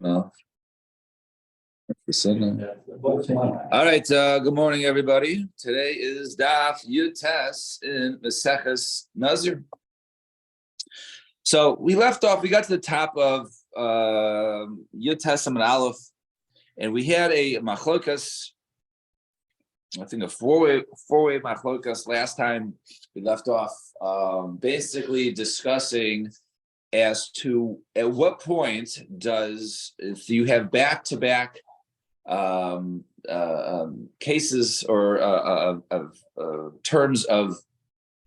No. All right. Good morning, everybody. Today is Daf Yutes in Maseches Nazir. So we left off. We got to the top of Yutes and Aleph, and we had a machlokas. I think a four-way machlokas last time. We left off basically discussing as to at what point does, if you have back-to-back cases or of terms of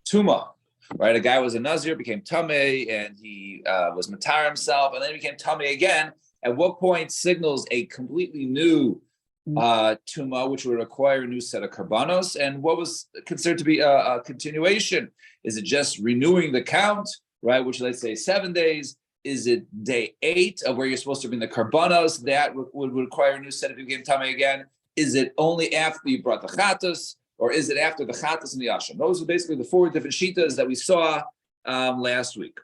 tuma, right? A guy was a nazir, became tamei, and he was matar himself, and then he became tamei again. At what point signals a completely new tuma, which would require a new set of karbanos, and what was considered to be a continuation? Is it just renewing the count, right? Which, let's say 7 days. Is it day 8 of where you're supposed to bring the karbanos? That would require a new set if you became tamei again. Is it only after you brought the chatas, or is it after the chatas and the asham? Those are basically the 4 different shitas that we saw last week.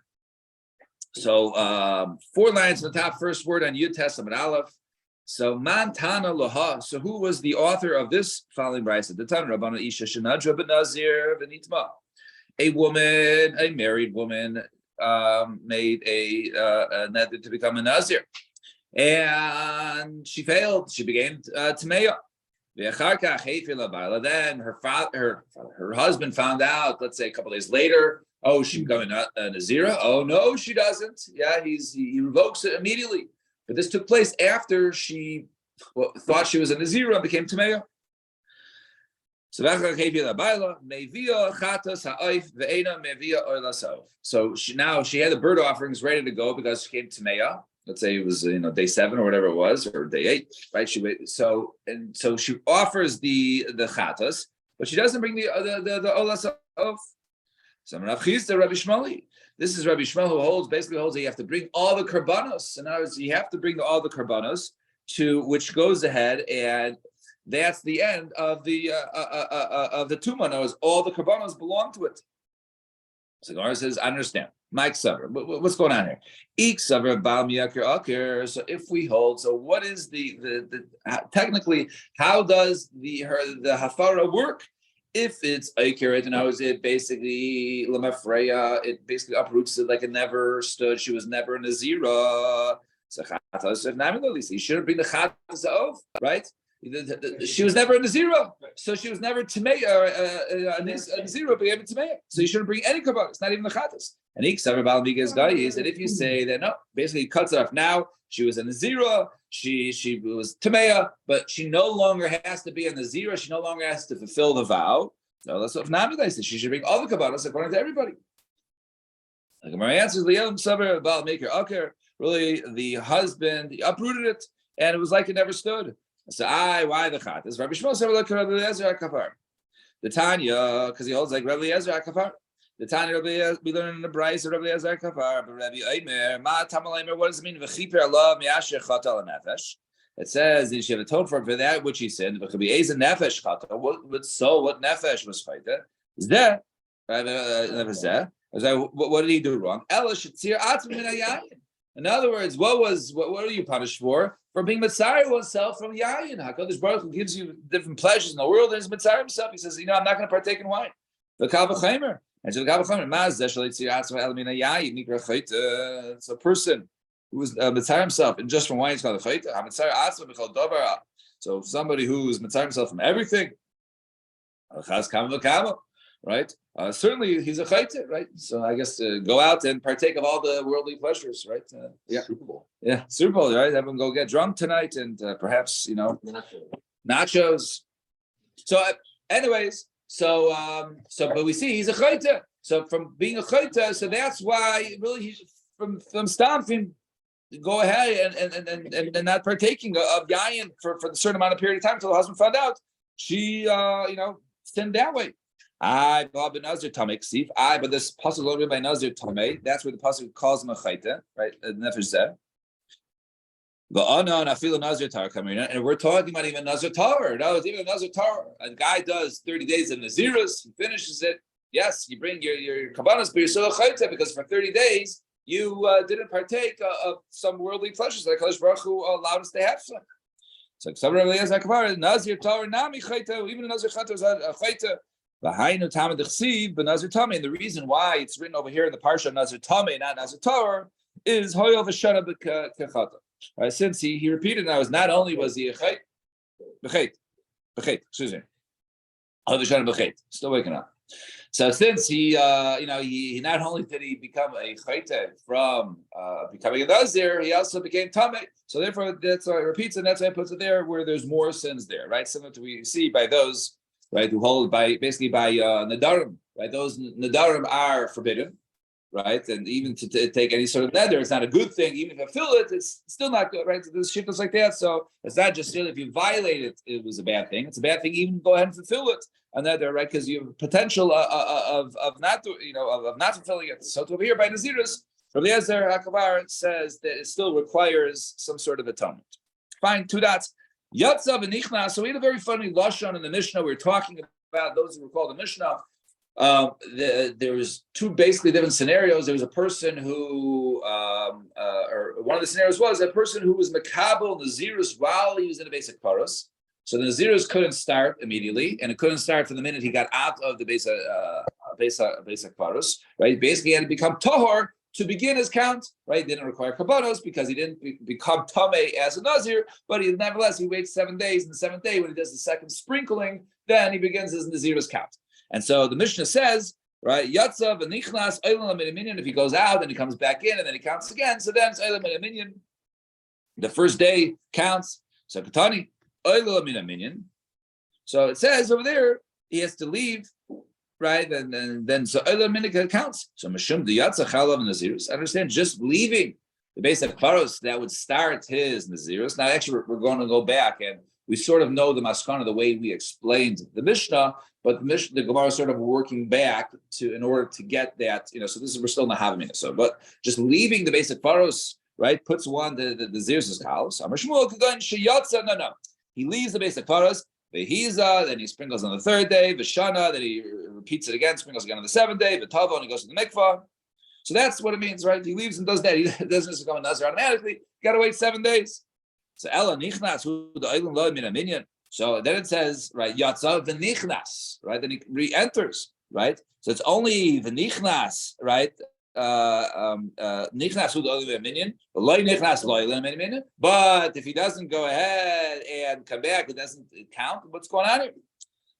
So 4 lines in the top, first word on Yud Testament Aleph. So man tana laha. So who was the author of this following brayso? The Tana Rabbana Isha Shenadra ben Nazir v'nitma. A woman, a married woman, made a neder to become a nazir, and she failed. She became tameya. Then her husband found out. Let's say a couple days later. Oh, she's becoming a nazira. Oh no, she doesn't. Yeah, he revokes it immediately. But this took place after she thought she was a nazira and became tameya. So now she had the bird offerings ready to go because she came to Meya. Let's say it was day 7 or whatever it was, or day 8, right? She she offers the chatas, but she doesn't bring the olas of. So Rabbi Shmuley. This is Rabbi Shmuel who holds that you have to bring all the karbanos. In other words, you have to bring all the karbanos to which goes ahead and. That's the end of the tuma. Knows all the karbanos belong to it. So Gemara says, I understand. Mike Saver, what's going on here? Ik Saver Bal Miyakir Akir. So if we hold, so what is the technically? How does the hafara work? If it's Akir, and how is it basically Lamafreya? It basically uproots it like it never stood. She was never in a zira. So you shouldn't bring the chatas of, right? She was never in the zero, so she was never tamei a zero, but able tamei. So you shouldn't bring any karbanos, not even the chatas. And if you say that no, basically it cuts it off. Now she was in the zero, she was tamei, but she no longer has to be in the zero. She no longer has to fulfill the vow. So that's what Nami said. She should bring all the karbanos according to everybody. Like my answer is Liam Saber about maker Akir. Really, the husband uprooted it, and it was like it never stood. So why the chatas? Rabbi Shmuel said, "Look, Rabbi Eliezer HaKafar." The Tanya, because he holds like Rabbi Eliezer HaKafar. The Tanya, we learn in the Bryce of Rabbi Eliezer HaKafar. But Rabbi Eimer, Ma Tamal, what does it mean? V'chiper Allah mi'asher chatal nefesh. It says that she had atoned for that which he sinned. But could be a nefesh chatal. What nefesh was fighter? Is that what did he do wrong? Ela shetzir atzmi min hayayin. In other words, what are you punished for? For being Mitzayir oneself from Yayin. HaKadosh Baruch Hu gives you different pleasures in the world, and he's Mitzayir himself. He says, I'm not going to partake in wine. The Kavachimer. And so the Kavachimer, it's a person who is Mitzayir himself, and just from wine is called a Chayta. So somebody who is Mitzayir himself from everything, right? Certainly he's a chayte, right? So I guess go out and partake of all the worldly pleasures, right? Super Bowl. Yeah, Super Bowl, right? Have them go get drunk tonight and perhaps, nachos. So anyways, but we see he's a chayte. So from being a chayte, so that's why really he's from Stamfin, go ahead and not partaking of yayin for a certain amount of period of time until the husband found out. She, sinned that way. But this pasuk only by Nazir Tamei. That's where the pasuk calls him a chayte, right? Nefesh zeh. And we're talking about even Nazir Tar. No, it's even Nazir Tar. A guy does 30 days of Naziris, he finishes it. Yes, you bring your kabbanas, but you're still a chayte because for 30 days you didn't partake of some worldly pleasures that Kadosh Baruch Hu allowed us to have. So some Nazir Torah Nami Chayta, even Nazir Chayta is a Chayta. V'hainu Tamid Chsiv, but Nazir Tamei, and the reason why it's written over here in the parsha Nazir Tamei, not Nazir Torah, is Hoyel V'Shana B'Kechata. Right, since he repeated now, is not only was he a Chayt, excuse me, Hoyel V'Shana B'Chayt, still waking up. So since he not only did he become a chayte from becoming a nazir, he also became tamei. So therefore, that's why it repeats, and that's why it puts it there where there's more sins there, right? Similar to what we see by those, right, who hold by nadarim, right? Those nadarim are forbidden, right? And even to take any sort of neder, it's not a good thing. Even if you fulfill it, it's still not good, right? So there's shit like that. So it's not just still if you violate it, it was a bad thing. It's a bad thing even to go ahead and fulfill it. Another, right? Because you have potential of not fulfilling it. So to over here by Nazirus, Rabbi Eliezer HaKavar says that it still requires some sort of atonement. Fine, 2 dots. Yatzav and Nichnas. So we had a very funny lashon in the Mishnah. We were talking about those who recall the Mishnah. There was 2 basically different scenarios. There was a person who, or one of the scenarios was a person who was makabel Nazirus while he was in a basic paros. So the Nazirus couldn't start immediately, and it couldn't start from the minute he got out of the basic paros, right? Basically, he had to become tahor to begin his count, right? Didn't require kabbanos because he didn't become tamei as a Nazir, but nevertheless, he waits 7 days, and the 7th day, when he does the second sprinkling, then he begins his Nazirus count. And so the Mishnah says, right, Yatzav and Nichnas, if he goes out and he comes back in and then he counts again, so then it's Eilam Minyan. The first day counts. So Katani, Eilam Minyan. So it says over there, he has to leave, right? And then so Eilam Minyan counts. So Mashum the Yatzah Chalav Nazirus. I understand just leaving the base of Paros, that would start his Nazirus. Now, actually, we're going to go back and we sort of know the maskana the way we explained the Mishnah, but the Gemara is sort of working back to in order to get that, so this is, we're still in the Havamina. So, but just leaving the basic Paros, right, puts one the Zir's house. No. He leaves the basic Paros, Vehiza, then he sprinkles on the 3rd day, Vishana, then he repeats it again, sprinkles again on the 7th day, Vitava, and he goes to the mikvah. So that's what it means, right? He leaves and does that. He doesn't just become a Nazir automatically. You got to wait 7 days. So Ella Nichnas, who the Eilim Lo Min Minyan. So then it says, right, Yatzav v'nichnas, right? Then he re-enters, right? So it's only v'nichnas, right? Nichnas hu the minyan, loy nichnas loy minyan. But if he doesn't go ahead and come back, it doesn't count. What's going on here?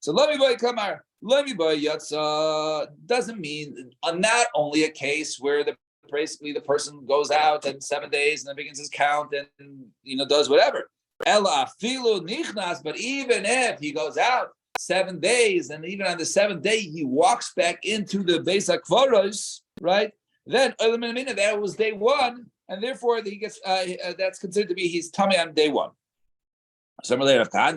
So let me boy kamar, let me boy yatza doesn't mean not only a case where basically the person goes out in 7 days and then begins his count and does whatever. Ella filu nichnas, but even if he goes out 7 days and even on the 7th day he walks back into the Beis HaKvaros, right? Then that was day 1, and therefore he gets that's considered to be his tummy on day 1. So my time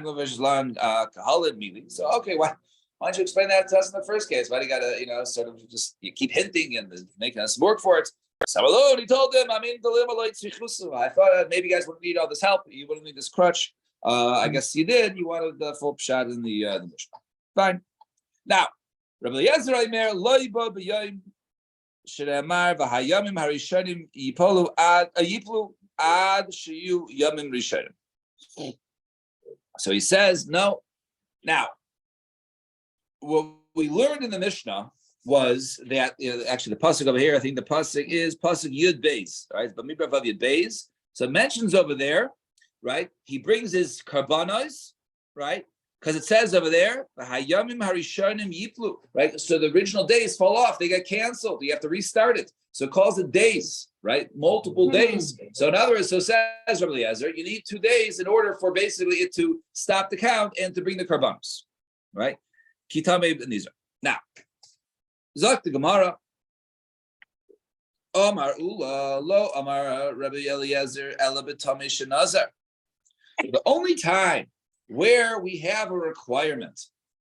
versus long kahalid meeting. So okay, why don't you explain that to us in the first case? Why do you gotta sort of just you keep hinting and making us work for it? Samalot, he told them, I thought maybe you guys wouldn't need all this help. You wouldn't need this crutch. I guess you did. You wanted the full shot in the Mishnah. Fine. Now, Rabbi Eliezer Omer loiba b'yom she'amar v'hayamim harishonim yipolu ad sheyu yamim rishonim. So he says no. Now, what we learned in the Mishnah was that actually the pasuk over here, I think the pasuk is pasuk Yud Beis, right? But Mibrav Yud Beis. So it mentions over there, right? He brings his karbanos, right? Because it says over there, Hayamim Harishonim Yiplu, right? So the original days fall off, they get canceled. You have to restart it. So it calls it days, right? Multiple days. So in other words, so says Rabbi Eliezer, you need 2 days in order for basically it to stop the count and to bring the karbanos, right? Kitame Nizar. Now, Zak the Gemara, Omar Ula, Lo Amar Rabbi Eliezer, Ela B'Tamei Shenazar. The only time where we have a requirement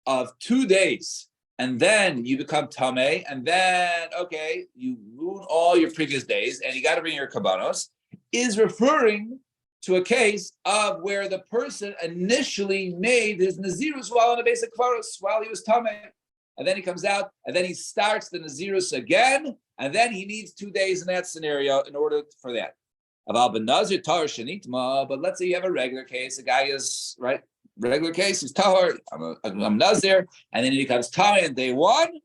of 2 days, and then you become tamei, and then, okay, you ruin all your previous days, and you got to bring your kabanos, is referring to a case of where the person initially made his nazirus while in a basic kvaros, while he was tamei. and then he comes out, and then he starts the Nazirus again, and then he needs 2 days in that scenario in order for that. But let's say you have a regular case, a guy is, right, regular case, he's Tahor, I'm Nazir, and then he becomes Tahor on day 1,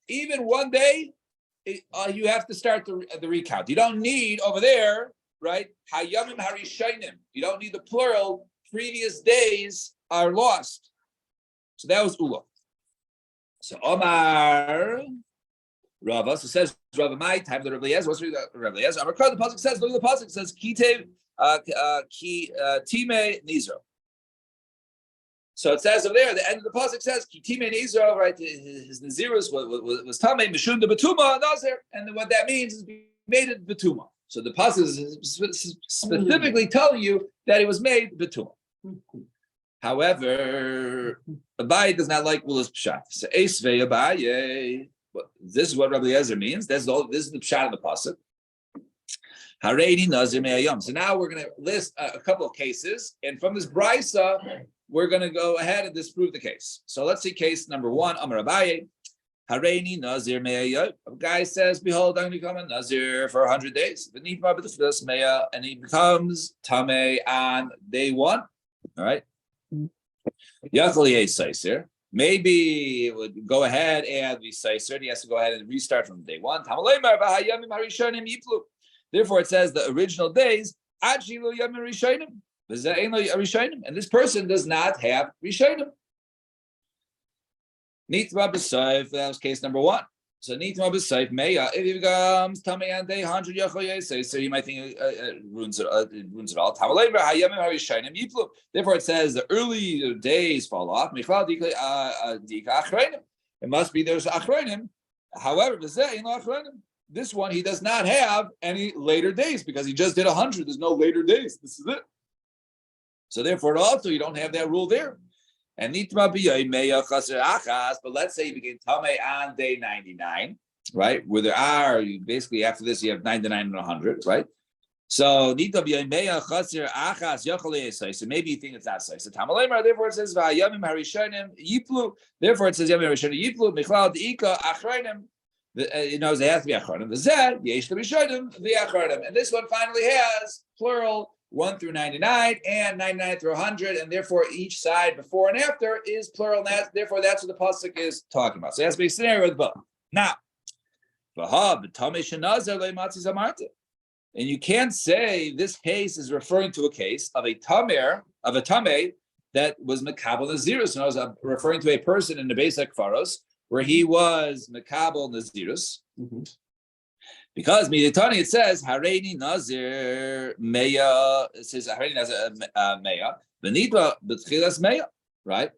even 1 day, you have to start the recount. You don't need over there, right? Hayamim harishainim. You don't need the plural. Previous days are lost. So that was Ula. So Omar Rava. So says Rava, my time the Rabbi Eliezer. What's the Rabbi Eliezer? The pasuk says. Look at the pasuk. Says Kitev ki time nizro. So it says over there, the end of the pasuk says, "Kitime Nizro," right? His Nazirus was Tamei Mishum de Betuma Nazir, and what that means is he made it Betuma. So the pasuk is specifically telling you that it was made Betuma. However, Abaye does not like Ulas Pshat. So Esvei Abaye. This is what Rabbi Eliezer means. This is the Pshat of the pasuk. Hareini Nazir Me'ayom. So now we're going to list a couple of cases, and from this brisa, we're going to go ahead and disprove the case. So let's see case number 1. Amar Abaye, Hareini Nazir Me'ayom. A guy says, "Behold, I'm going to become a Nazir for 100 days." And he becomes Tameh on day 1. All right. Maybe it would go ahead and be Seiser. He has to go ahead and restart from day 1. Therefore, it says the original days, and this person does not have Rishonim. Nitma b'Saif, that was case number 1. So Nitma b'Saif Meya, if he becomes Tamei on day 100 so you might think it ruins it all. Therefore, it says the early days fall off. It must be there's Achronim. However, this one, he does not have any later days because he just did 100. There's no later days. This is it. So therefore, also, you don't have that rule there. And but let's say you begin Tameh on day 99, right? Where there are, basically after this, you have 99 and 100, right? So maybe you think it's not so. Therefore, it says, therefore, it says, it knows they have to be achronim. The zed yesh to be shodim the achronim, and this one finally has plural 1 through 99 and 99 through 100, and therefore each side before and after is plural. And therefore that's what the pasuk is talking about. So it has to be a scenario with both. Now, and you can't say this case is referring to a case of a tameh that was mekabel nazirus, and I was referring to a person in the Beis HaKfaros where he was Mekabel Nazirus. Because Miditani, it says, Hareini Nazir Meya, it says Hareini Nazir Meya, Benitwa B'tchilas Meya, right?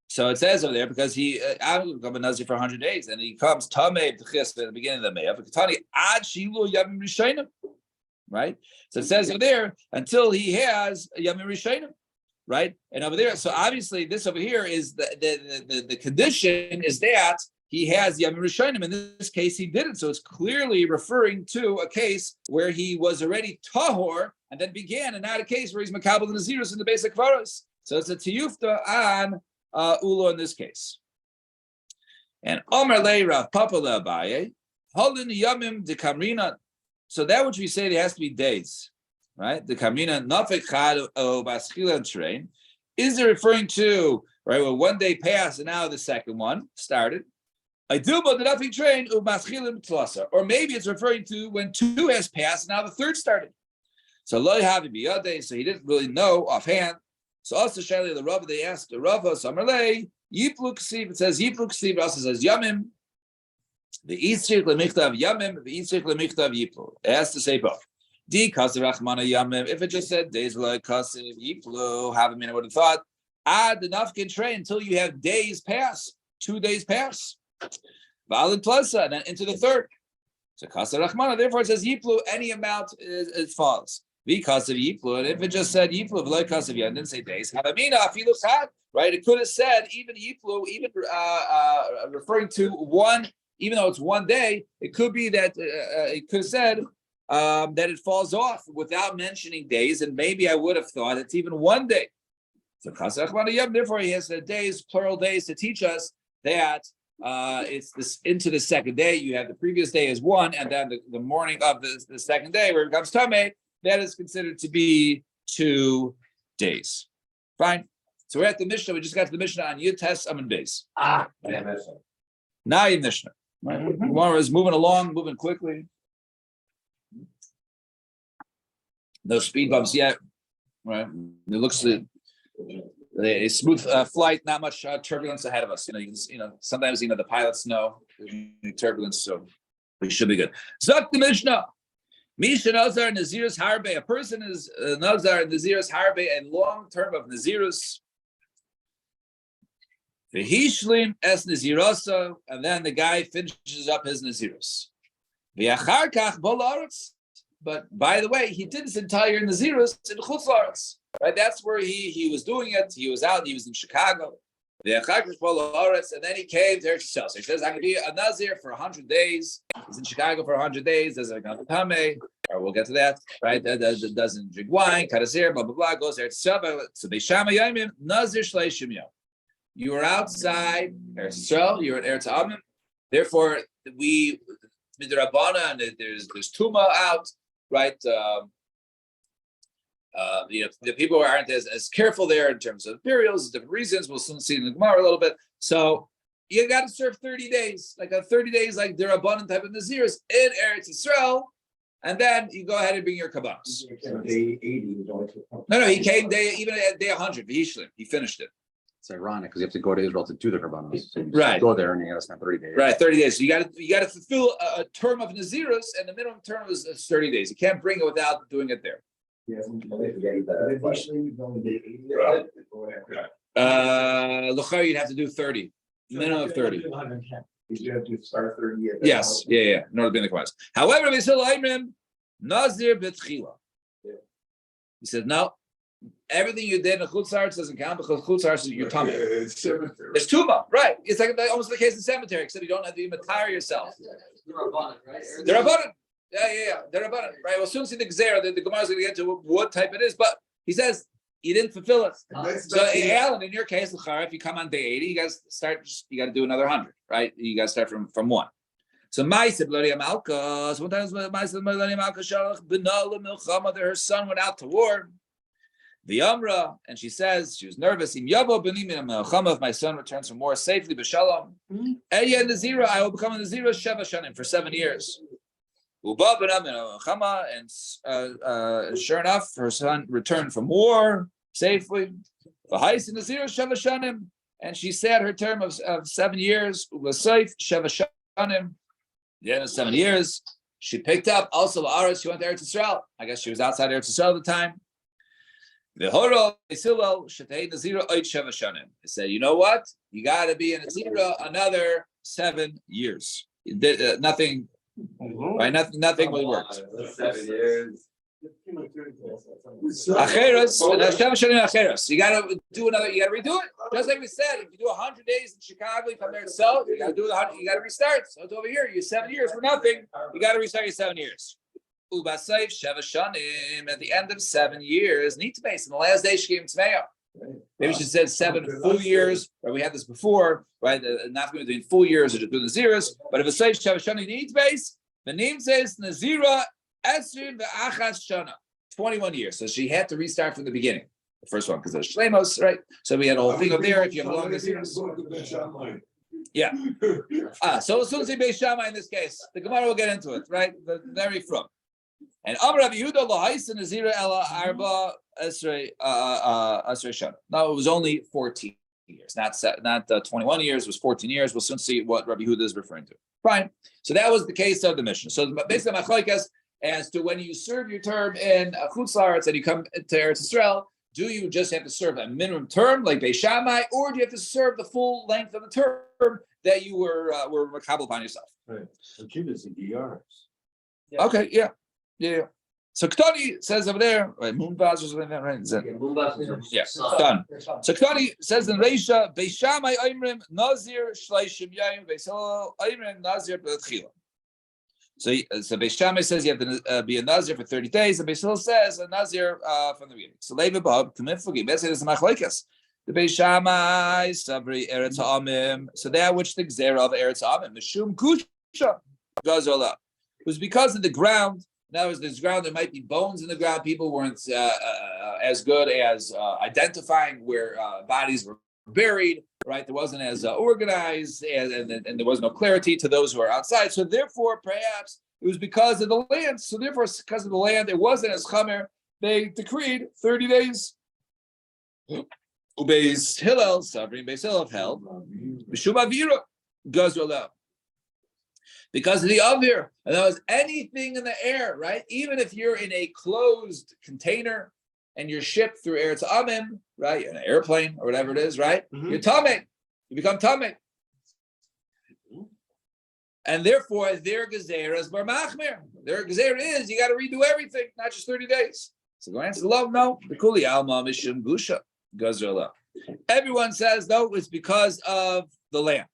So it says over there, because he will become a Nazir for 100 days, and he comes Tamei B'tchilas at the beginning of the Meya, B'tchilas Ad Shilu Yamim Rishayim, right? So it says over there, until he has Yamim Rishayim. Right, and over there, so obviously this over here is the condition is that he has Yamim Rishonim. In this case, he didn't. So it's clearly referring to a case where he was already tahor and then began, and not a case where he's makabel and nazirus in the Beis HaKfaros. So it's a tiyufta on ulo in this case. And Omer le Rav Papa le Abaye holin Yamim de Kamrina. So that which we say there has to be days. Right, the kamina nafek chad o baschila train. Is it referring to right? Well, 1 day passed and now the second one started. I do, but the nafek train o baschila tlasa, or maybe it's referring to when 2 has passed and now the third started. So lo yahavi biyadei, so he didn't really know offhand. So also Shali the Rava, they asked the Rava Samarlei Yipluk Ksiv. It says Yipluk Ksiv. Also says Yamim. The Yitzchik lemichtav Yamim. The Yitzchik lemichtav Yiplu. It has to say both. If it just said days like Kasiv Yiplu, have a minute would have thought, add the nafkin train until you have days pass, 2 days pass. Valid plus, and then into the third. So Kasav Rachmana, therefore it says Yiplu, any amount it falls. Kasav Yiplu, and if it just said Yiplu, like Kasav Yiplu, didn't say days, have a mina, right? It could have said even Yiplu, even referring to one, even though it's 1 day, it could be that it could have said that it falls off without mentioning days, and maybe I would have thought it's even 1 day. So therefore, he has the days, plural days, to teach us that it's this into the second day. You have the previous day as one, and then the morning of the second day where it becomes Tameh, that is considered to be 2 days. Fine. So we're at the Mishnah. We just got to the Mishnah on Yud Tes Amud Beis. Now your Mishnah. Right? Gemara is moving along, moving quickly. No speed bumps yet. Right? It looks a smooth flight, not much turbulence ahead of us. Sometimes the pilots know there's turbulence, so we should be good. Zok the Mishnah. Misha Nazar Naziris Harbe. A person is Nazar Naziris Harbe, a long term of Nazirus. V'hishlim es Nazirasa, and then the guy finishes up his Nazirus. V'achar kach bolaretz. But by the way, he did his entire Nazirus in Chutz La'aretz. Right, that's where he was doing it. He was out. He was in Chicago. And then he came to Eretz Yisrael. So he says, "I can be a Nazir for 100 days." He's in Chicago for 100 days. Does it come Tameh? Or we'll get to that. Right, doesn't drink wine. Kadasir, blah blah blah. Goes to Eretz Yisrael. So Beishama Yomim Nazir Shleishim Yom. You are outside Eretz Yisrael. You're at Eretz Amim. Therefore, we midrabana, and there's tuma out. Right. The people aren't as careful there in terms of burials, different reasons. We'll soon see in the Gemara a little bit. So you got to serve 30 days, like 30 days, like the Rabbanan type of Naziris in Eretz Yisrael, and then you go ahead and bring your kabbanas. Day 80 was only No, he came even at day 100. He finished it. It's ironic because you have to go to Israel to do the Karbanos. So you Right. go there and you got to spend 30 days. Right, 30 days. So you got to fulfill a term of Nazirus, and the minimum term is 30 days. You can't bring it without doing it there. L'chayr, you'd have to do 30, minimum of 30. You have to start 30. Yes, yeah, in order to be in the Kabbalah. However, Nazir b'tchila. He said, no, everything you did in Chutz La'aretz doesn't count because Chutz La'aretz is your tummy. It's cemetery. It's tuma, right? It's like almost the case in cemetery, except you don't have to even tire yourself. They're Rabbanan, right? They're abundant. Yeah. They're abundant, right? We'll soon see the Gzera. The Gemara is going to get to what type it is, but he says you didn't fulfill it. So, Alan, in your case, if you come on day 80, you guys start. You got to do another 100, right? You got to start from 1. So, Ma'aseh B'Lari Malka. Sometimes Ma'aseh B'Lari Malka Shalach B'Nala Milchama. Her son went out to war. The Amra, and she says she was nervous. Im Yavo B'Ni Min Milchama. If my son returns from war safely, b'Shalom. Eya Nazira, I will become a Nazira Sheva Shanim for 7 years. And sure enough, her son returned from war safely. And she said her term of 7 years was safe. The end of 7 years, she picked up also La'aretz. She went to Eretz Yisrael. I guess she was outside Eretz Yisrael at the time. They said, you know what? You got to be in Nazira another 7 years. Nothing. Right, nothing will work. 7 years. Acheres, you gotta do another. You gotta redo it. Just like we said, if you do 100 days in Chicago, you come there itself. You gotta do 100. You gotta restart. So it's over here. You're 7 years for nothing. You gotta restart your 7 years. Ubasayif Sheva Shanim. At the end of 7 years, need to base. In the last day she came to Mayo. Maybe she said 7 full years. Right, we had this before. Right, not going to do full years or just doing the zeros. But if it's safe Sheva Shanim needs base, the name says Nazira. 21 years. So she had to restart from the beginning. The first one, because there's Shlemos, right? So we had a whole thing up there. If you have longer years. Yeah. So as soon as he Beis Shammai in this case, the Gemara will get into it, right? The very from. And Amar Rabbi Yehuda Lahais Nazira Ela Arba Esrei Shana. No, it was only 14 years, not 21 years. It was 14 years. We'll soon see what Rabbi Yehuda is referring to. Fine. So that was the case of the Mishnah. So basically, Machlokes as to when you serve your term in Chutz La'aretz and you come to Eretz Yisrael, do you just have to serve a minimum term like Beis Shammai, or do you have to serve the full length of the term that you were makabel upon yourself? Right. So Judas and DRs. Yeah. Okay, yeah. So Ktani says over there, right? Moonbaz or something like that, right? Is that, yeah, done. So Ktani says in Reisha, Beis Shammai Oimrim Nazir Shleishim Yayim, Beis Hillel Oimrim Nazir B'Tchila. So Beis Shammai says you have to be a Nazir for 30 days, and Beis Hillel says a Nazir from the beginning. So Levi Bob, Kamifugim, Beis Hillel is Machlekes. The Beis Shammai, Sabri, Eretz Amim. So that which the Gzera of Eretz Amim, Mishum Kusha, goes all up. It was because of the ground. Now, as this ground, there might be bones in the ground. People weren't as good as identifying where bodies were buried, right? There wasn't as organized, and there was no clarity to those who are outside. So therefore, perhaps it was because of the land. So therefore, because of the land, it wasn't as chamer. They decreed 30 days. Ubeis Hillel, Sabri, Beis Hillel held. Mishum Avira, Gazrala. Because of the Avir, and that was anything in the air, right? Even if you're in a closed container and you're shipped through Eretz Amim, right? An airplane or whatever it is, right? You're Tameh. You become Tameh. And therefore, their Gezerah is Bar Machmer. Their Gezerah is you got to redo everything, not just 30 days. So go answer the love, no. The Kuli Alma Mishum Gusha Gazrala. Everyone says, no, it's because of the land.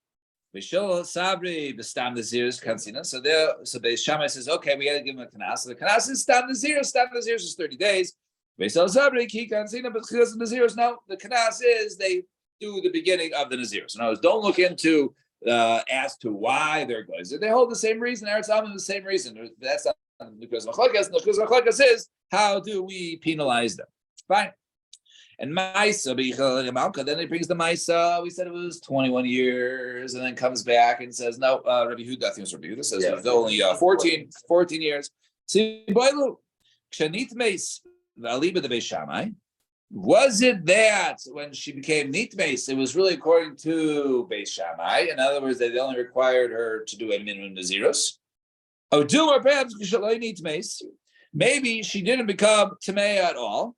Bishul Sabri Bestam Nazirs Kansina. So there, so Beis Shammai says, okay, we got to give him a kanas. So the kanas is Stam Nazir. Stam Nazirs is 30 days. Bishul Sabri Ki Kansina, but because the Nazirs, no, the kanas is they do the beginning of the Nazirs. In other words, don't look into as to why they're good. They hold the same reason. Eretz Amim the same reason. That's not because Machlekes. Because Machlekes is how do we penalize them? Fine. And Maisa, then he brings the Maisa. We said it was 21 years, and then comes back and says, no, Rabbi Huda, I think it's Rabbi Huda, says it was only 14 years. See, Kshanit Meis, Valiba the Beis Shammai, was it that when she became Nitmeis, it was really according to Beis Shammai? In other words, they only required her to do a minimum Nazirus. Oh, do or perhaps Nitmeis. Maybe she didn't become Tamei at all.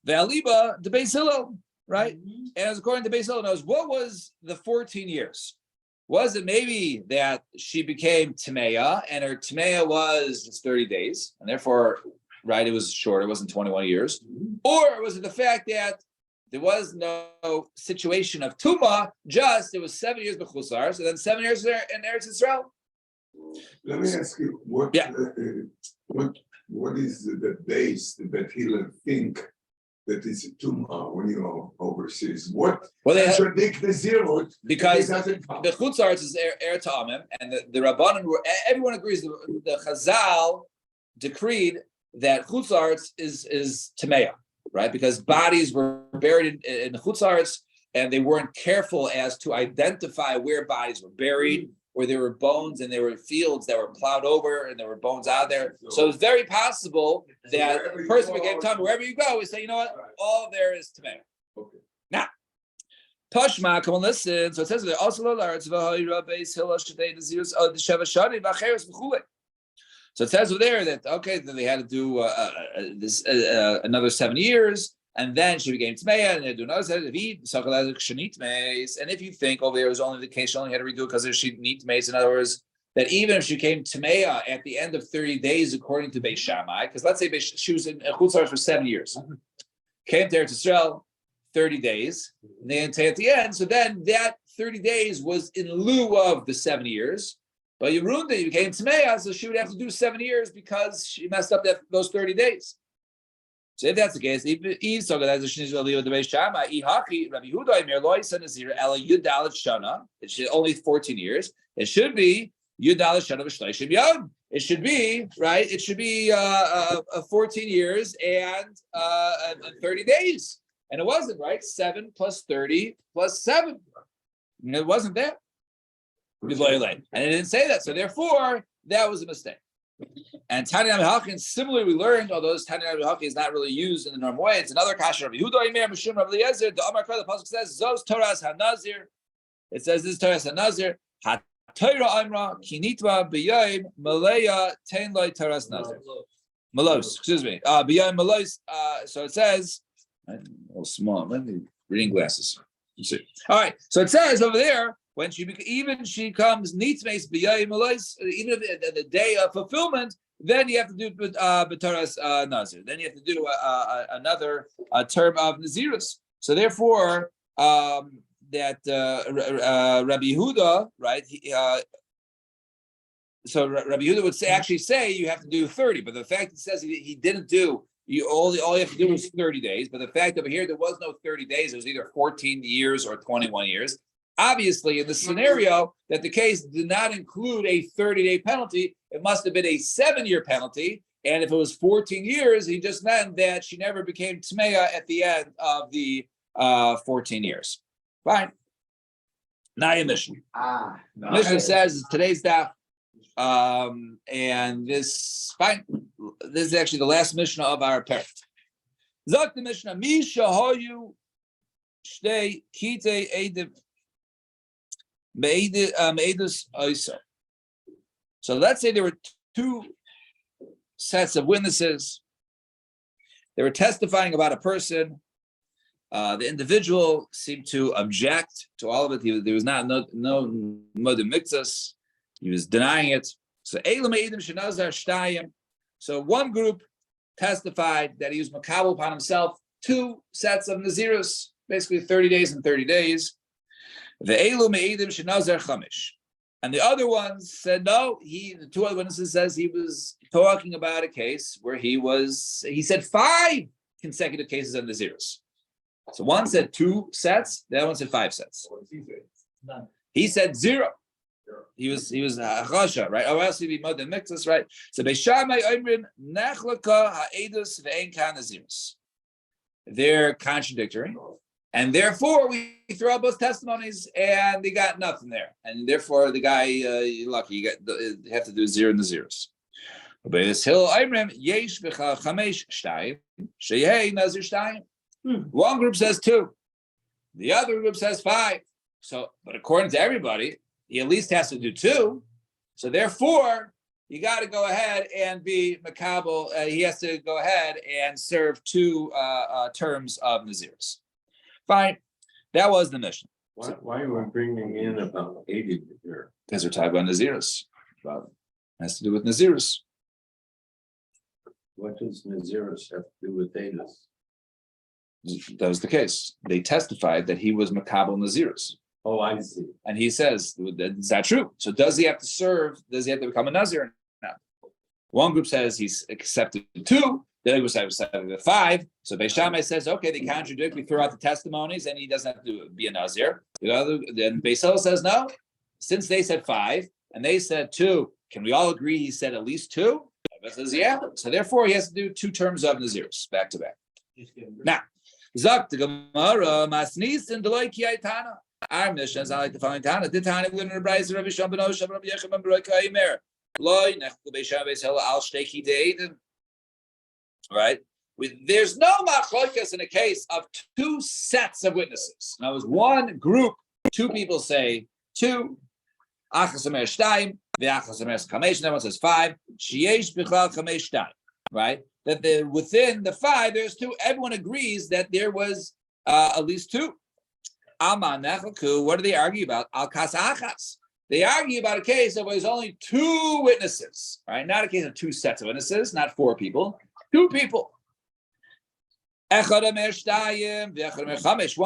The Aliba, the Beis Hillel, right? And as according to Beis Hillel knows, what was the 14 years? Was it maybe that she became Tameya and her Tameya was just 30 days, and therefore, right, it was short, it wasn't 21 years? Or was it the fact that there was no situation of Tuma, just it was 7 years b'chusar, so then 7 years in Eretz Yisrael? Let me ask you, what is the base that Hillel think that is a tumor when you're overseas? What contradict the zero? Because the chutzarts is Eretz Amim, and the Rabbanan were, everyone agrees the Chazal decreed that chutzarts is Tameya, right? Because bodies were buried in the chutzarts, and they weren't careful as to identify where bodies were buried, or there were bones and there were fields that were plowed over and there were bones out there. So it's very possible that a person became Tamei. Wherever you go, we say, you know what? All there is Tamei. Okay. Now, Tashma, come on, listen. So it says there also so it says over there that okay, then they had to do another 7 years. And then she became Tmeya, and they do another set of Eid, and if you think over there was only the case, she only had to redo it because she need Tmeis, in other words, that even if she came Tmeya at the end of 30 days, according to Beis Shammai, because let's say she was in Chutzar for 7 years, came to Eretz Yisrael 30 days, and they didn't say at the end, so then that 30 days was in lieu of the 7 years, but Yerunda became Tmeya, so she would have to do 7 years because she messed up those 30 days. So if that's the case, it's only 14 years. It should be it should be right. It should be 14 years and 30 days, and it wasn't right. 7 plus 30 plus 7. And it wasn't that. And it didn't say that. So therefore, that was a mistake. And Tani Hakin, similarly, we learned, although this Tani Hakin is not really used in the normal way, it's another kasha of Yehuda Imer Mishum Rav Eliezer. The Amar Kar, the pasuk says, "Zos Toras HaNazir." It says this Toras HaNazir. HaTorah Amra Kinitva B'Yayim Maleya Tein Loi Toras Nazir. Malos, excuse me. B'Yayim Malos. So it says, a little small. Let me reading glasses. You see. All right. So it says over there. When she comes nitmeis b'yayim alois, even if the day of fulfillment, then you have to do b'taras nazir. Then you have to do another term of nazirus. So therefore, that Rabbi Yehuda, right? So Rabbi Yehuda would actually say you have to do 30, but the fact it says he didn't do, all you have to do was 30 days. But the fact over here there was no 30 days; it was either 14 years or 21 years. Obviously, in the scenario that the case did not include a 30-day penalty, it must have been a 7-year penalty. And if it was 14 years, he just meant that she never became Tmeya at the end of the 14 years. Fine. Naya Mishnah. Mishnah says today's daf. And this fine. This is actually the last Mishnah of our parak. Zok the Mishnah, Misha Hoyu Shtei Kite Eidim Meidus Oisa. So let's say there were two sets of witnesses. They were testifying about a person. The individual seemed to object to all of it. There was no modem mixus. He was denying it. So So one group testified that he was makabel upon himself 2 sets of nazirus, basically 30 days and 30 days. And the other ones said no. The 2 other witnesses says he was talking about a case where he said 5 consecutive cases of nazirus. So one said 2 sets, the other one said 5 sets. None. He said 0. He was chasha, right? Or else he'd be more than mixus, right? So Beishamai Oimrin Nechlaka Ha'edus Ve'en Kan Nazirus. They're contradictory, and therefore we throw out both testimonies, and they got nothing there, and therefore the guy lucky you have to do 0 Nazirus. Beis Hillel Oimrim Yesh B'cha Chamesh Shtayim Sheyei Nazir Shtayim. One group says 2, the other group says 5. So, but according to everybody, he at least has to do 2. So therefore, you got to go ahead and be makabel. He has to go ahead and serve 2 terms of Nazirus. Fine. That was the mission. Why are we bringing in about 80 here? Because we're talking about Nazirus. Well, it has to do with Nazirus. What does Nazirus have to do with Adis? That was the case. They testified that he was makabel Nazirus. Oh, I see. And he says, is that true? So does he have to serve? Does he have to become a Nazir? No. One group says he's accepted 2. The other group says 5. So Beis Shammai says, okay, they contradict. We throw out the testimonies, and he doesn't have to be a Nazir. Then Beis Hillel says, no. Since they said 5 and they said 2, can we all agree he said at least 2? Everybody says, yeah. So therefore, he has to do 2 terms of Nazirs back to back. Now, Zak the Gemara Masnis and Deloy Kiyaitana. Our missions are like the following Tana. The Tana we learn in the Brayz Rabbi Shimon ben Osha, Rabbi Yechon ben Beroy Kaimer. Loy nechku Beisham Beis Hillel al shteki de'edim. Right? There's no machlokas in a case of 2 sets of witnesses. Now, as one group, 2 people say 2. Achas Omer Shtayim, ve'achas Omer Chamesh. That one says 5. Sheyesh bichlal Chamesh Shtayim. Right? That within the 5, there's 2. Everyone agrees that there was at least 2. What do they argue about? Al kasachas. They argue about a case of there's only 2 witnesses, right? Not a case of 2 sets of witnesses, not 4 people, 2 people. One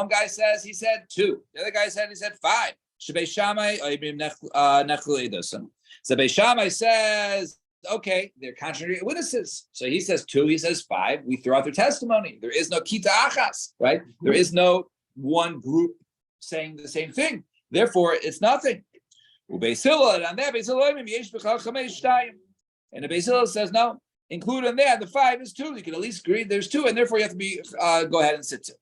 guy says he said 2. The other guy said he said 5. So Beis Shammai says, okay, they're contradictory witnesses. So he says 2, he says 5. We throw out their testimony. There is no kita achas, right? There is no one group saying the same thing. Therefore, it's nothing. And the Beis Hillel says, no, include in there, the 5 is 2. You can at least agree there's 2, and therefore you have to be go ahead and sit to.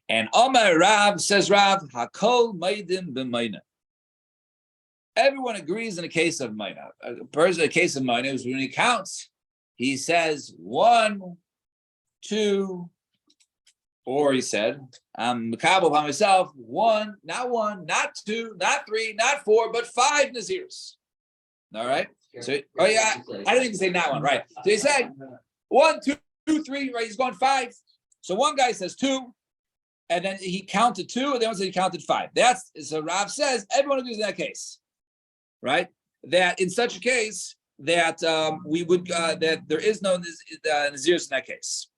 And Omar Rav says, Rav, Hakol Maidim b'Maina. Everyone agrees in a case of Maina. A case of Maina is when he counts, he says 1, 2, or he said, I'm makabel by myself, 1, not 2, not 3, not 4, but 5 Nazirs. All right? So, oh yeah, I didn't even say not 1, right? So he said 1, 2, 3, right? He's going 5. So one guy says 2, and then he counted 2, and then one said he counted 5. So Rav says, everyone agrees in that case, right? That in such a case, that we would, that there is no Nazirs in that case.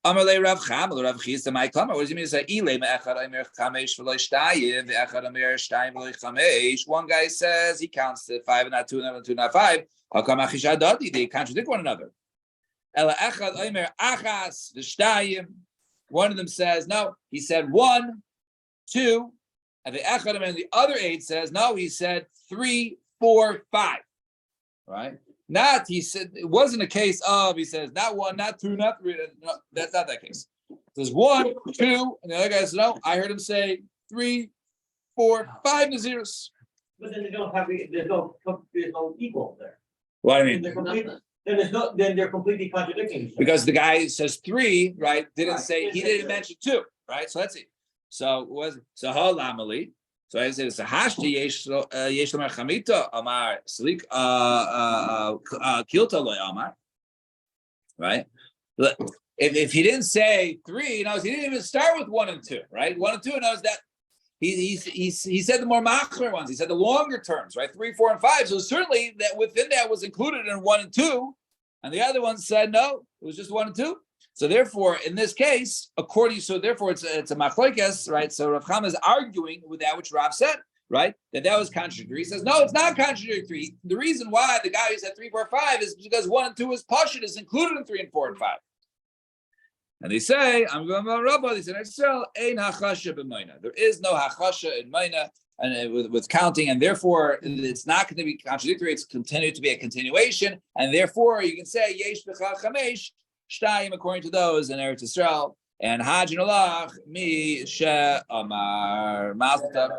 Amalei Rav Chama, Rav Chisda, my Kamar. What does he mean to say? Ile me'echad omer chamesh v'lo shtayim, ve'echad omer shtayim v'lo chamesh. One guy says he counts to 5 and not 2, and not 2, not 5. How come achishadati? They contradict one another. Ela echad omer achas v'shtayim. One of them says no. He said 1, 2, and the echad omer, and the other 8 says no. He said 3, 4, 5. Right? Not, he said, it wasn't a case of, he says, not 1, not 2, not 3. No, that's not that case. It says 1, 2, and the other guy says, no, I heard him say 3, 4, 5 Naziris. But then they don't have, there's no equal there. What I Then mean, they're then they're completely contradicting each other. because the guy says 3, right, didn't say, he didn't mention 2, right? So that's it. So it was, so halamali. So I said it's a hashti yesh lamar chamita amar slik kilta loy amar, right? If he didn't say 3, knows he didn't even start with 1 and 2, right? 1 and 2 knows that he said the more machmer ones. He said the longer terms, right? 3, 4, and 5. So certainly that within that was included in 1 and 2, and the other one said no, it was just 1 and 2. So therefore, in this case, therefore it's a machlokes, right? So Rav Chama is arguing with that which Rav said, right? That was contradictory. He says, no, it's not contradictory. The reason why the guy who said 3, 4, 5 is because 1 and 2 is pashut, is included in 3 and 4 and 5. And they say, I'm going to Rabbi, they said, ein hachasha b'mayna. There is no hachasha in mayna, and with counting, and therefore it's not going to be contradictory. It's continued to be a continuation, and therefore you can say yesh b'chal chamesh shtayim according to those in Eretz Yisrael, and Hajj and Olach mi she amar Mazel Tov.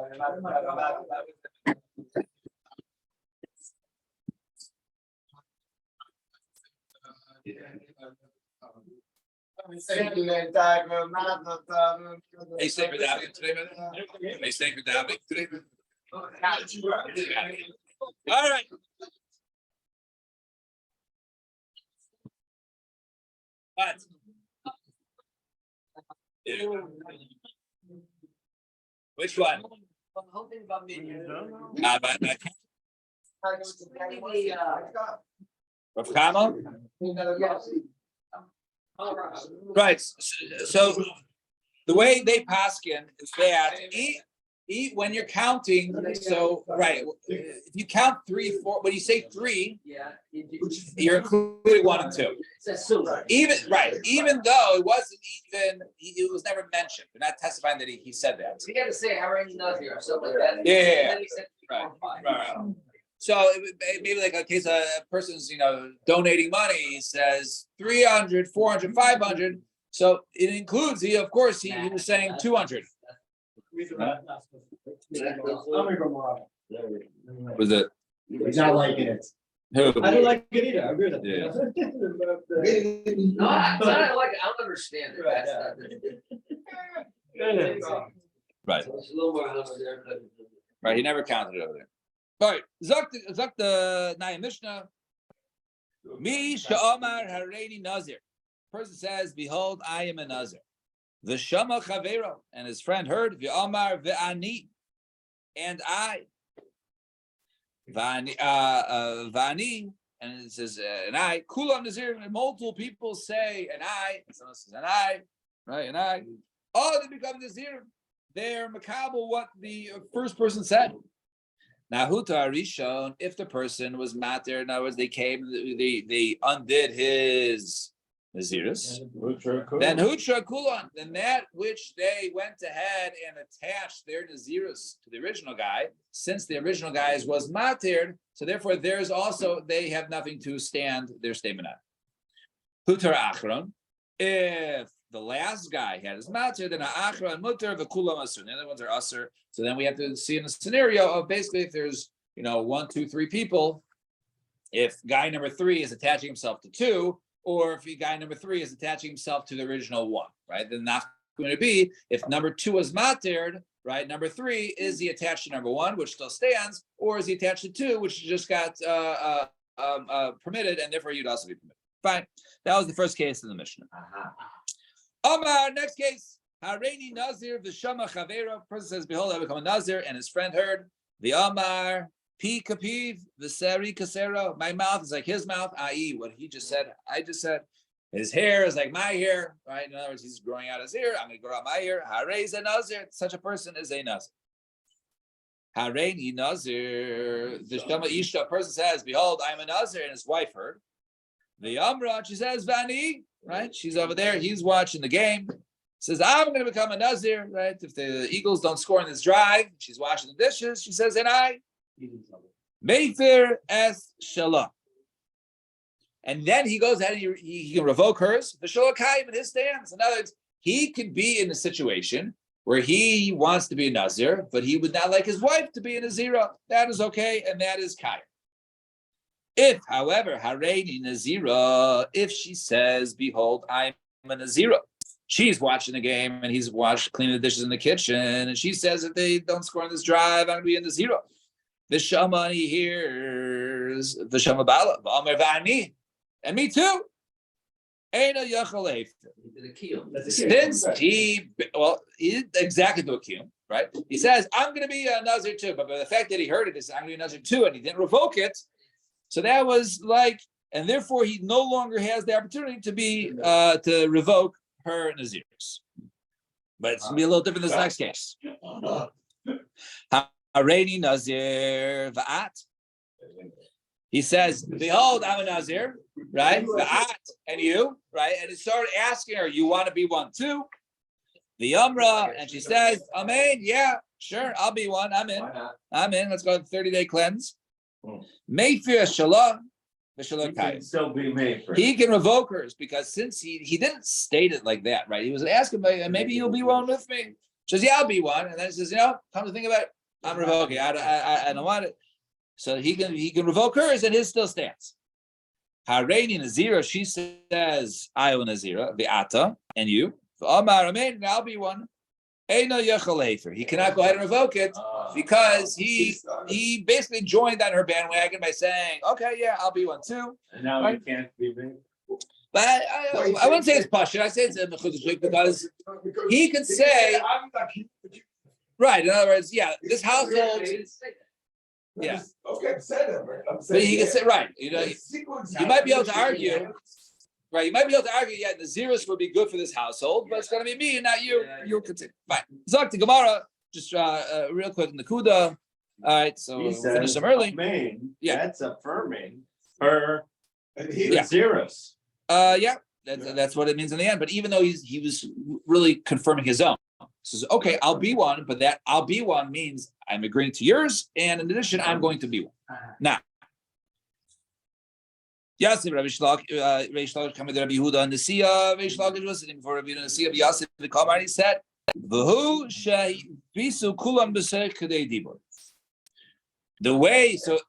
Hey, stay for davening today, man. Hey, stay for davening today. All right. What? Which one? I'm hoping about me. Rav Chama? Right. So the way they paskin is that eat when you're counting. So right, if you count 3, 4, when you say 3, you're including 1 and 2. Even though it wasn't even, it was never mentioned. They're not testifying that he said that. He had to say Harry Nazir or something like that. Yeah. And then he said, Right. So maybe like a case of a person's, donating money, he says 300, 400, 500. So it includes, he was saying 200. Was it? He's not liking it. Who? I don't like it either. I agree with that. Yeah. No, I don't like it. I don't understand it. That's not Right. It's a little more over there, but. Right. He never counted it over there. All right. Zok the Naya Mishnah. Mi sha'amar hareini nazir. Person says, "Behold, I am a nazir." The Shama Chavero and his friend heard V'Amar V'Ani, and I. V'Ani, and it says and I. Kulam Nazir, and multiple people say and I. And someone says and I, right? And I. Oh, they become Nazir. They're makabel what the first person said. Now, Huta Rishon, if the person was matter, in other words, they came, they undid his Nazirus, then Hutra Kulon, then that which they went ahead and attached their Nazirus to the original guy, since the original guy's was matir, so therefore there's also, they have nothing to stand their statement on. Hutar Achron, if the last guy had his matir, then Achron Mutar V'Kulam Asur, the other ones are Asur. So then we have to see in a scenario of basically if there's 1, 2, 3 people, if guy number 3 is attaching himself to 2, or if guy number 3 is attaching himself to the original 1, right? Then that's going to be if number 2 is matered, right? Number 3 is he attached to number 1, which still stands, or is he attached to 2, which just got permitted, and therefore you'd also be permitted. Fine. That was the first case in the Mishnah. Omar, next case. Hareini Nazir v'Shama Chavera. Person says, "Behold, I become a Nazir," and his friend heard the Omar Pi Kapiv v'Seri Kasera. My mouth is like his mouth, i.e., what he just said. I just said, His hair is like my hair, right? In other words, he's growing out his hair. I'm going to grow out my hair. Harei is a nazir. Such a person is a nazir. Harei nazir. The Shama Ishta person says, "Behold, I'm a nazir," and his wife heard. The Amra, she says, "Vani," right? She's over there. He's watching the game. Says, "I'm going to become a nazir," right? If the Eagles don't score in this drive, she's washing the dishes. She says, "And I, Meifir es Shalom." And then he goes ahead and he can revoke hers. The Shalakayim in his stance. In other words, he could be in a situation where he wants to be a Nazir, but he would not like his wife to be a Nazira. That is okay, and that is Kayim. If, however, Hareini Nazira, if she says, "Behold, I'm a Nazira," she's watching the game and he's cleaning the dishes in the kitchen, and she says, "If they don't score on this drive, I'm going to be a Nazira." The Shama, he hears the Shama Bala, V'Amar V'ani. And me too. Since he exactly to a kiyum, right? He says, "I'm going to be a nazir too," but by the fact that he heard it, is "I'm going to be a nazir too," and he didn't revoke it. So that was like, and therefore he no longer has the opportunity to be to revoke her nazirs. But it's going to be a little different in this next case. Hareini nazir va'at. He says, "Behold, I'm a nazir." Right? And you, right? And he started asking her, "You want to be one too?" The Umrah, and she says, "Amen, yeah, sure, I'll be one. I'm in. I'm in. Let's go to 30-day cleanse." Meifir Shalom, the Shalom Kayim. Still be made for. He can revoke hers because since he didn't state it like that, right? He was asking, "Maybe you'll be one with me." She says, "Yeah, I'll be one." And then he says, "Come to think about it, I'm revoking. I don't want it." So he can revoke hers, and his still stands. Hareini Nazira, she says, "I will Nazira, the Ata, and you. Amar Amen, and I'll be one." Eino Yachal Hefer. He cannot go ahead and revoke it because he basically joined on her bandwagon by saying, "Okay, yeah, I'll be one too." And now you can't be made. But I wouldn't say it's Pasha. I say it's a Mechudesh because he could say, right, in other words, yeah, this household. Yeah. Okay, I'm saying But he can say, right, you might be able to argue, right? You might be able to argue, yeah, the zeros would be good for this household, but it's going to be me and not you. You'll continue. Fine. Zok to Gemara, just real quick in the Kuda. All right, so we'll finish them early. Yeah, that's affirming her Yeah. zeros. Yeah, that's what it means in the end. But even though he was really confirming his own. Says, "Okay, I'll be one," but that "I'll be one" means I'm agreeing to yours, and in addition, I'm going to be one. Now, Yasif Rabbi Shlach coming to Rabbi Yehuda and Nesiya. Rabbi Shlach was sitting before Rabbi Yehuda and Nesiya. Yasif the Kamar, he said, "V'hu she'bisu kulam b'seich kadei dibur." The way, so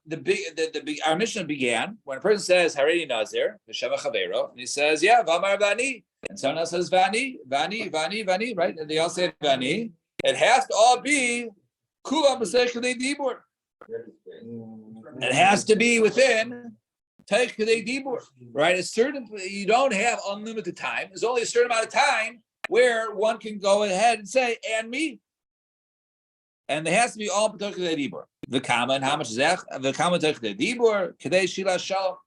our mission began when a person says Hareini Nazir, V'shema Chavero, and he says, "Yeah, V'amar Vani," and someone else says Vani, right? And they all say Vani. It has to all be Kulam B'seich Kadei Dibur. It has to be within Teich Kadei Dibur, right? You don't have unlimited time. There's only a certain amount of time where one can go ahead and say, "And me." And there has to be all Teich Kadei Dibur. The Kama, and how much is that? The Kama Teich Kadei Dibur, Kadei Shila Shalom.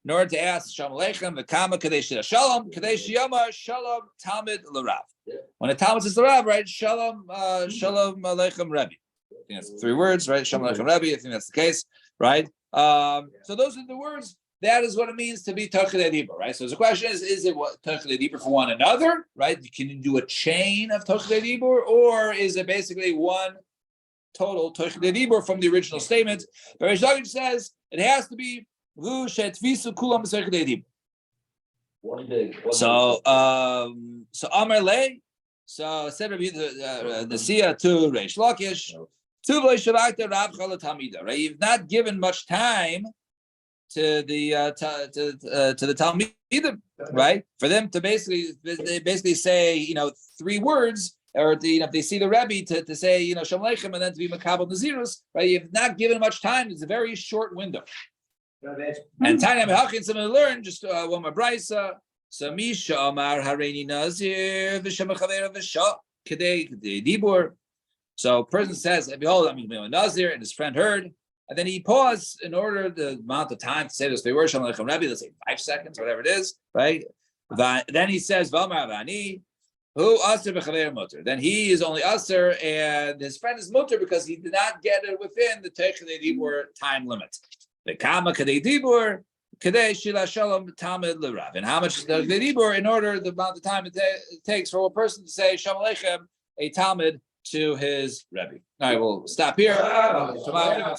In order to ask Shalom Aleichem, the Kama Kadei Shila Shalom, Kadei Shiyama Shalom Talmid L'Rav. When a Talmud says L'Rav, right? Shalom Aleichem Rebbe. I think that's 3 words, right? Shalom Aleichem Rebbe. I think that's the case, right? So those are the words. That is what it means to be Teich Kadei Dibur, right? So the question is it what Teich Kadei Dibur for one another, right? Can you do a chain of Teich Kadei Dibur, or is it basically one total Teich Kadei Dibur from the original statement? But Rish Lakish says it has to be so Amar Lei, so said Rabbi Nesiya to Reish Lakish, right? You've not given much time to the Talmidim, right? For them to basically say 3 words, or if they see the Rebbe to say Shalom Aleichem and then to be Makabel Nazirus, right? You've not given much time. It's a very short window. And Tanya Mehachin, someone learn just one more brisa. So Misha Amar Hareini Nazir v'Shem Chavera v'Shah Kadei Dibur. So a person says, "Behold, I'm going to be a Nazir," and his friend heard, and then he paused in order the amount of time to say this. They were Shalom Aleichem Rebbe. Let's say 5 seconds, whatever it is, right? Then he says, "V'amar Avani, who aser v'chaver mutter." Then he is only aser, and his friend is mutter because he did not get it within the Teichadei Dibur time limit. The Kama Kadei Dibur, Kadei Shila Shalom Tamid L'Rav. And how much is the Dibur in order the amount of time it takes for a person to say Shalom Aleichem, a Talmud to his Rebbe. All right, we'll stop here. Tomorrow,